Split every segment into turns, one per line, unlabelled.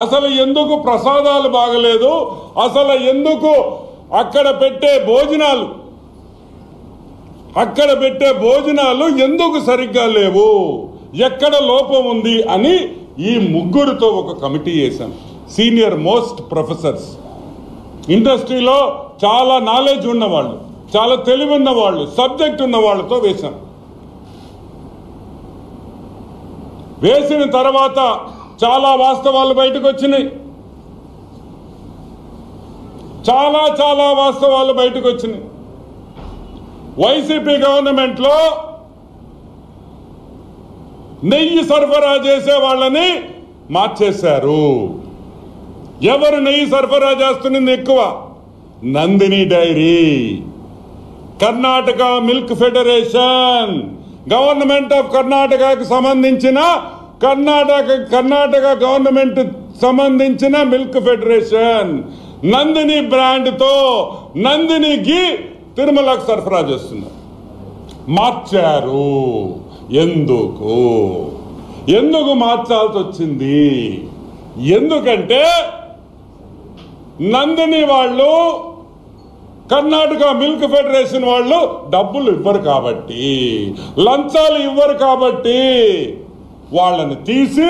అసలు ఎందుకు ప్రసాదాలు బాగలేదు, అసలు ఎందుకు అక్కడ పెట్టే భోజనాలు ఎందుకు సరిగ్గా లేవు, ఎక్కడ లోపం ఉంది అని ఈ ముగ్గురితో ఒక కమిటీ వేశాం. సీనియర్ మోస్ట్ ప్రొఫెసర్స్, ఇండస్ట్రీలో చాలా నాలెడ్జ్ ఉన్నవాళ్ళు, చాలా తెలివి ఉన్నవాళ్ళు, సబ్జెక్ట్ ఉన్న వాళ్ళతో వేశాం. వేసిన తర్వాత చాలా వాస్తవాలు బయటకు వచ్చినాయి. చాలా వాస్తవాలు బయటకు వచ్చినాయి. వైసీపీ గవర్నమెంట్లో నెయ్యి సరఫరా చేసే వాళ్ళని మార్చేశారు. ఎవరు నెయ్యి సరఫరా చేస్తున్నది ఎక్కువ? Nandini dairy, Karnataka milk federation, government of కర్ణాటకకు సంబంధించిన కర్ణాటక గవర్నమెంట్ సంబంధించిన మిల్క్ ఫెడరేషన్ నందిని బ్రాండ్ తో నందిని ఘీ తిరుమలకు సరఫరా చేస్తున్నారు. మార్చారు. ఎందుకు మార్చాల్సి వచ్చింది? ఎందుకంటే నందిని వాళ్ళు, కర్ణాటక మిల్క్ ఫెడరేషన్ వాళ్ళు డబ్బులు ఇవ్వరు కాబట్టి, లంచాలు ఇవ్వరు కాబట్టి వాళ్ళని తీసి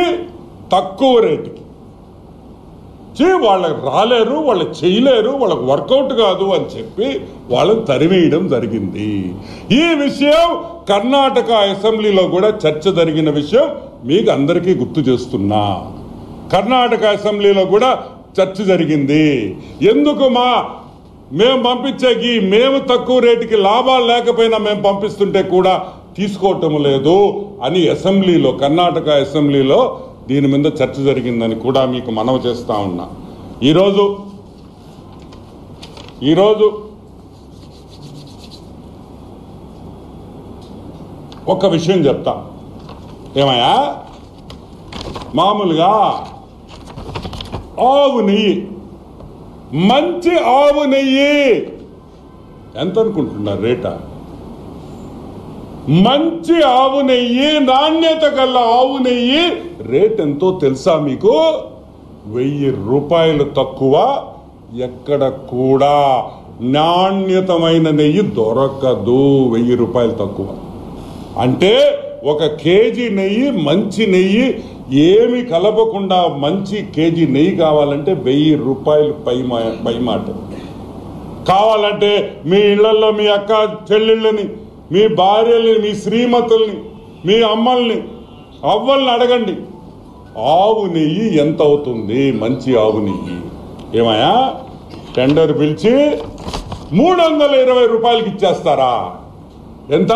తక్కువ రేటుకి వాళ్ళకి రాలేరు, వాళ్ళు చేయలేరు, వాళ్ళకు వర్కౌట్ కాదు అని చెప్పి వాళ్ళని తరిమేయడం జరిగింది. ఈ విషయం కర్ణాటక అసెంబ్లీలో కూడా చర్చ జరిగిన విషయం మీకు అందరికీ గుర్తు చేస్తున్నా. కర్ణాటక అసెంబ్లీలో కూడా చర్చ జరిగింది. ఎందుకు మేము పంపించేకి మేము తక్కువ రేటుకి లాభాలు లేకపోయినా మేము పంపిస్తుంటే కూడా తీసుకోవటం లేదు అని అసెంబ్లీలో, కర్ణాటక అసెంబ్లీలో దీని మీద చర్చ జరిగిందని కూడా మీకు మనవి చేస్తా ఉన్నా. ఈరోజు ఒక విషయం చెప్తా. ఏమయ్యా, మామూలుగా ఆవు నెయ్యి, మంచి ఆవు నెయ్యి ఎంత అనుకుంటున్నారు రేటా? మంచి ఆవు నెయ్యి, నాణ్యత గల ఆవు నెయ్యి రేట్ ఎంతో తెలుసా మీకు? 1000 రూపాయలు తక్కువ ఎక్కడ కూడా నాణ్యతమైన నెయ్యి దొరకదు. 1000 రూపాయలు తక్కువ అంటే ఒక కేజీ నెయ్యి, మంచి నెయ్యి ఏమి కలపకుండా మంచి కేజీ నెయ్యి కావాలంటే 1000 రూపాయలు పై మాట. కావాలంటే మీ ఇళ్లలో మీ అక్క చెల్లెళ్ళని, మీ భార్యల్ని, మీ శ్రీమతుల్ని, మీ అమ్మల్ని, అవ్వల్ని అడగండి, ఆవు నెయ్యి ఎంత అవుతుంది మంచి ఆవు నెయ్యి. ఏమయ్యా, టెండర్ పిలిచి 320 రూపాయలకి ఇచ్చేస్తారా? ఎంత?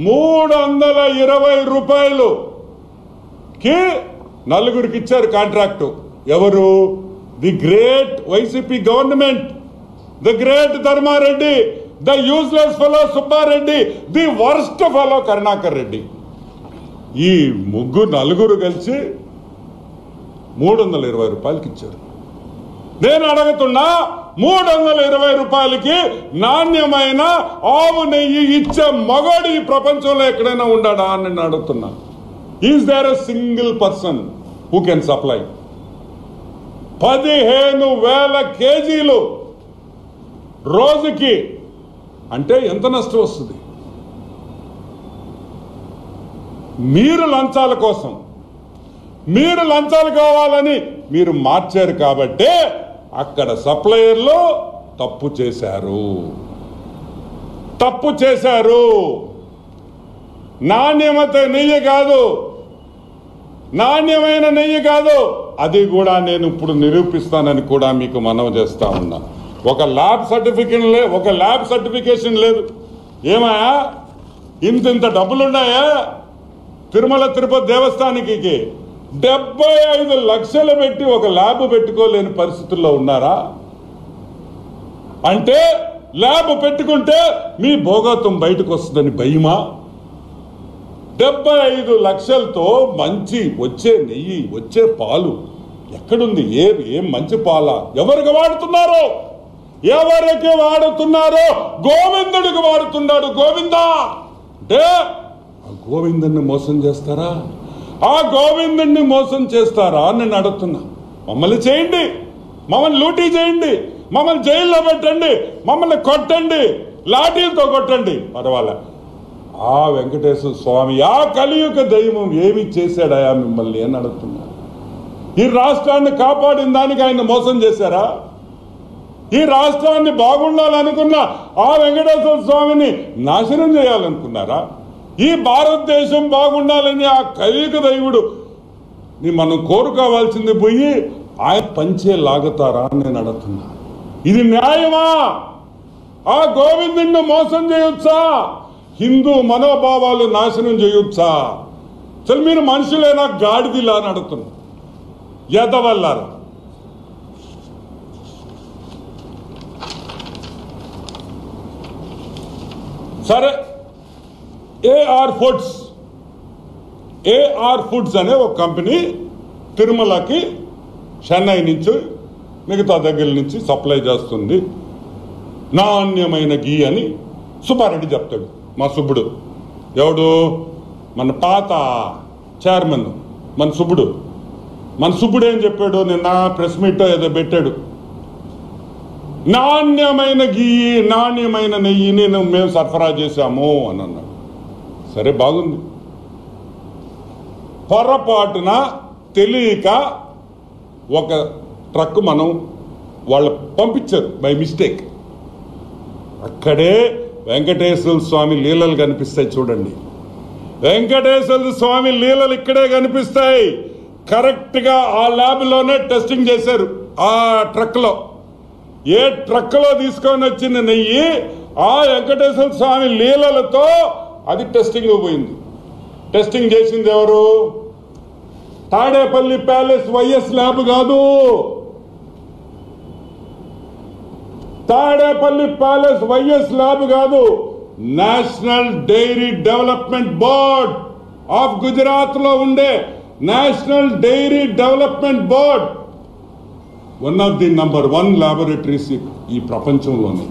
320 రూపాయలుకి నలుగురికి ఇచ్చారు కాంట్రాక్టు. ఎవరు? The great YCP government, the great Dharma Reddy, the useless fellow Subba Reddy, the worst fellow Karunakar Reddy. ఈ నలుగురు కలిసి 320 రూపాయలకి ఇచ్చారు. నేను అడుగుతున్నా, 320 రూపాయలకి నాణ్యమైన ఆవు నెయ్యి ఇచ్చే మగాడు ఈ ప్రపంచంలో ఎక్కడైనా ఉన్నాడా అని నేను అడుగుతున్నా. Is there a single person who can supply? 15,000 కేజీలు రోజుకి అంటే ఎంత నష్టం వస్తుంది? మీరు లంచాల కోసం, మీరు లంచాలు కావాలని మీరు మార్చారు కాబట్టి అక్కడ సప్లయర్లు తప్పు చేశారు. నాణ్యమైన నెయ్యి కాదు, అది కూడా నేను ఇప్పుడు నిరూపిస్తానని కూడా మీకు మనవి చేస్తా ఉన్నా. ఒక ల్యాబ్ సర్టిఫికేషన్ లేదు. ఏమయ్యా, ఇంత డబ్బులున్నాయా? తిరుమల తిరుపతి దేవస్థానానికి 75 లక్షలు పెట్టి ఒక ల్యాబ్ పెట్టుకోలేని పరిస్థితుల్లో ఉన్నారా? అంటే ల్యాబ్ పెట్టుకుంటే మీ భోగత్వం బయటకు వస్తుందని భయమా? 75 లక్షలతో మంచి వచ్చే నెయ్యి, వచ్చే పాలు ఎక్కడుంది? ఏం మంచి పాల? ఎవరికి వాడుతున్నారో గోవిందుడికి వాడుతున్నాడు. గోవిందా అంటే గోవిందుని మోసం చేస్తారా? ఆ గోవిందుణ్ణి మోసం చేస్తారా అని నేను అడుగుతున్నా. మమ్మల్ని చేయండి, మమ్మల్ని లూటీ చేయండి, మమ్మల్ని జైల్లో పెట్టండి, మమ్మల్ని కొట్టండి, లాఠీలతో కొట్టండి, పర్వాలే. ఆ వెంకటేశ్వర స్వామి, ఆ కలియుగ దైవం ఏమి చేశాడయా మిమ్మల్ని అని అడుగుతున్నా. ఈ రాష్ట్రాన్ని కాపాడిన దానికి ఆయన మోసం చేశారా? ఈ రాష్ట్రాన్ని బాగుండాలనుకున్న ఆ వెంకటేశ్వర స్వామిని నాశనం చేయాలనుకున్నారా? ఈ భారతదేశం బాగుండాలని ఆ కలియుగ దైవుడు మనం కోరుకోవాల్సింది పోయి ఆయన పంచే లాగుతారా అని నేను అడుగుతున్నా. ఇది న్యాయమా? ఆ గోవిందుని మోసం చేయొచ్చా? హిందూ మనోభావాలు నాశనం చేయొచ్చా? అసలు మీరు మనుషులేనా గాడిదిలా అని అడుగుతున్నా. ఎదవల్లారా. సరే, ఏఆర్ ఫుడ్స్ అనే ఒక కంపెనీ తిరుమలకి చెన్నై నుంచి మిగతా దగ్గర నుంచి సప్లై చేస్తుంది. నాణ్యమైన గీ అని సుబ్బారెడ్డి చెప్తాడు. మా సుబ్బుడు ఎవడు? మన పాత చైర్మన్ మన సుబ్బుడు ఏం చెప్పాడు? నిన్న ప్రెస్ మీట్ ఏదో పెట్టాడు. నాణ్యమైన గీ, నాణ్యమైన నెయ్యిని మేము సరఫరా చేశాము అని అన్నాడు. సరే, బాగుంది. పొరపాటున తెలియక ఒక ట్రక్ వాళ్ళు పంపించారు బై మిస్టేక్. అక్కడే వెంకటేశ్వర స్వామి లీలలు కనిపిస్తాయి. చూడండి, వెంకటేశ్వర స్వామి లీలలు ఇక్కడే కనిపిస్తాయి. కరెక్ట్గా ఆ ల్యాబ్లోనే టెస్టింగ్ చేశారు. ఆ ట్రక్లో, ఏ ట్రక్లో తీసుకొని వచ్చిన నెయ్యి ఆ వెంకటేశ్వర స్వామి లీలలతో అది టెస్టింగ్ పోయింది. టెస్టింగ్ చేసింది ఎవరు? తాడేపల్లి ప్యాలెస్ వైఎస్ ల్యాబ్ కాదు. తాడేపల్లి ప్యాలెస్ వైఎస్ ల్యాబ్ కాదు. National dairy development board of Gujarat లో ఉండే national dairy development board one of the number 1 laboratories ఈ ప్రపంచంలోనే.